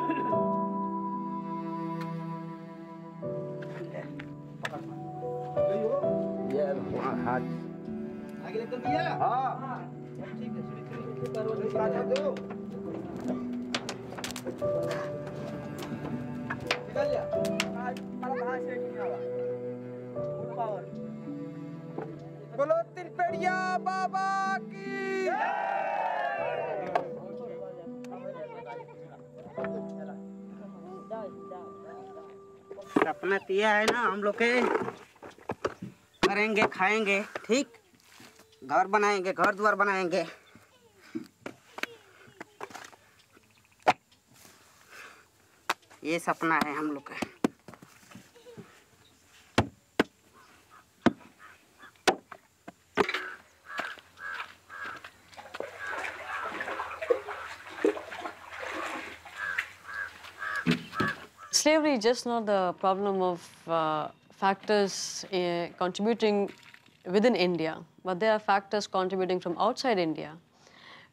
ये हाथ आगे लेकर दिया। हाँ ठीक है सुनिए दो निकल जा। आज बाहर से नहीं आवा फुल पावर। बोलो तिलपेड़िया बाबा की सपना दिया है ना हम लोग के, करेंगे खाएंगे, ठीक, घर बनाएंगे, घर द्वार बनाएंगे। ये सपना है हम लोग का। Slavery is just not the problem of factors contributing within India, but there are factors contributing from outside India,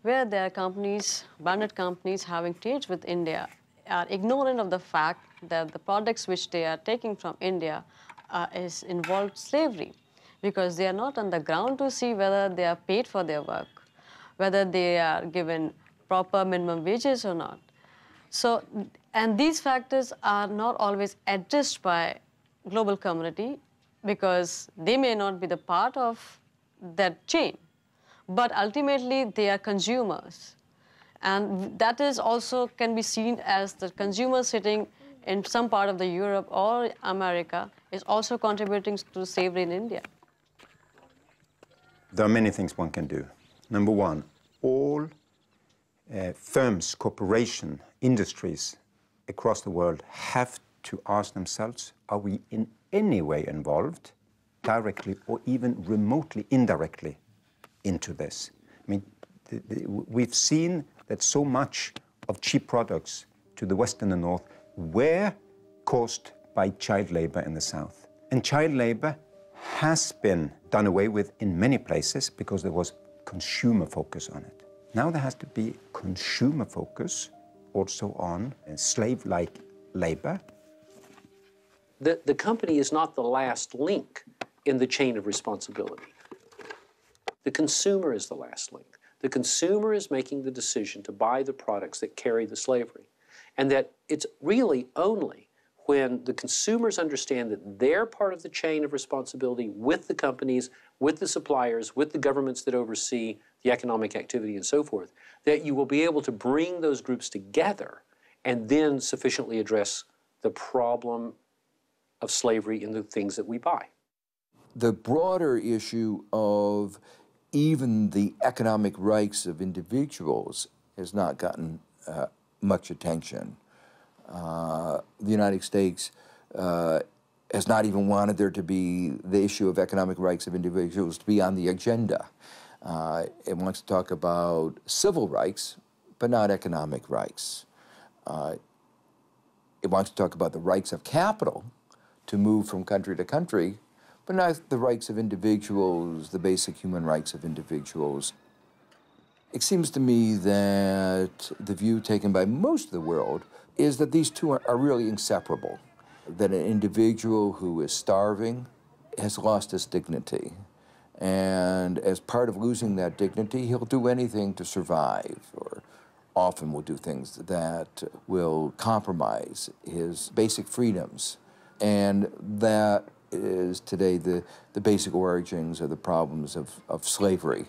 where there are companies, branded companies having trades with India, are ignorant of the fact that the products which they are taking from India is involved slavery, because they are not on the ground to see whether they are paid for their work, whether they are given proper minimum wages or not. So, and these factors are not always addressed by global community because they may not be the part of that chain, but ultimately they are consumers. And that is also can be seen as the consumer sitting in some part of the Europe or America is also contributing to slavery in India. There are many things one can do. Number one, all firms, corporations, industries across the world have to ask themselves, are we in any way involved, directly or even remotely indirectly, into this? I mean, we've seen that so much of cheap products to the West and the North were caused by child labor in the South. And child labor has been done away with in many places because there was consumer focus on it. Now there has to be consumer focus also on slave-like labor. The company is not the last link in the chain of responsibility. The consumer is the last link. The consumer is making the decision to buy the products that carry the slavery. And that it's really only when the consumers understand that they're part of the chain of responsibility with the companies, with the suppliers, with the governments that oversee the economic activity and so forth, that you will be able to bring those groups together and then sufficiently address the problem of slavery in the things that we buy. The broader issue of even the economic rights of individuals has not gotten much attention. The United States has not even wanted there to be the issue of economic rights of individuals to be on the agenda. It wants to talk about civil rights, but not economic rights. It wants to talk about the rights of capital to move from country to country, but not the rights of individuals, the basic human rights of individuals. It seems to me that the view taken by most of the world is that these two are really inseparable, that an individual who is starving has lost his dignity. And as part of losing that dignity, he'll do anything to survive, or often will do things that will compromise his basic freedoms. And that is today the basic origins of the problems of slavery.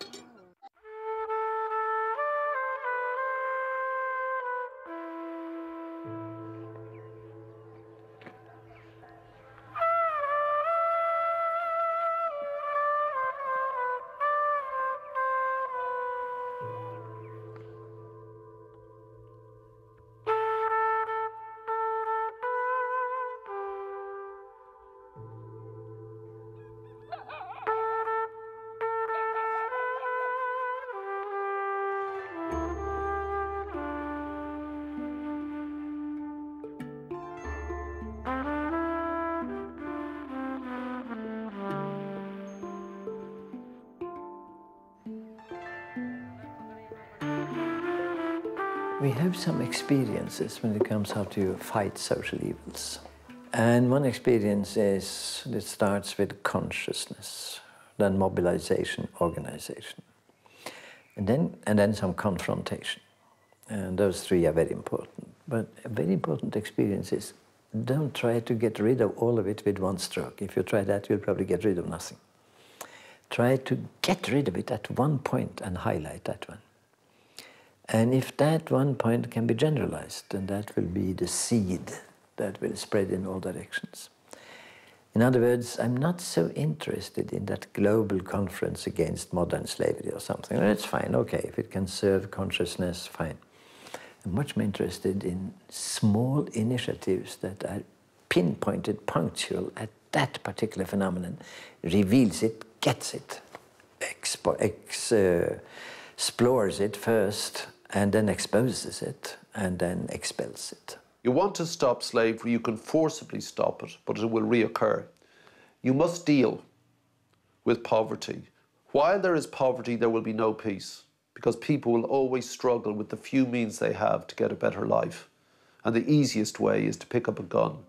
We have some experiences when it comes how to fight social evils. And one experience is, it starts with consciousness, then mobilization, organization, and then some confrontation. And those three are very important. But a very important experience is, don't try to get rid of all of it with one stroke. If you try that, you'll probably get rid of nothing. Try to get rid of it at one point and highlight that one. And if that one point can be generalized, then that will be the seed that will spread in all directions. In other words, I'm not so interested in that global conference against modern slavery or something. That's fine, okay, if it can serve consciousness, fine. I'm much more interested in small initiatives that are pinpointed, punctual at that particular phenomenon, reveals it, gets it, explores it first, and then exposes it, and then expels it. You want to stop slavery, you can forcibly stop it, but it will reoccur. You must deal with poverty. While there is poverty, there will be no peace, because people will always struggle with the few means they have to get a better life. And the easiest way is to pick up a gun.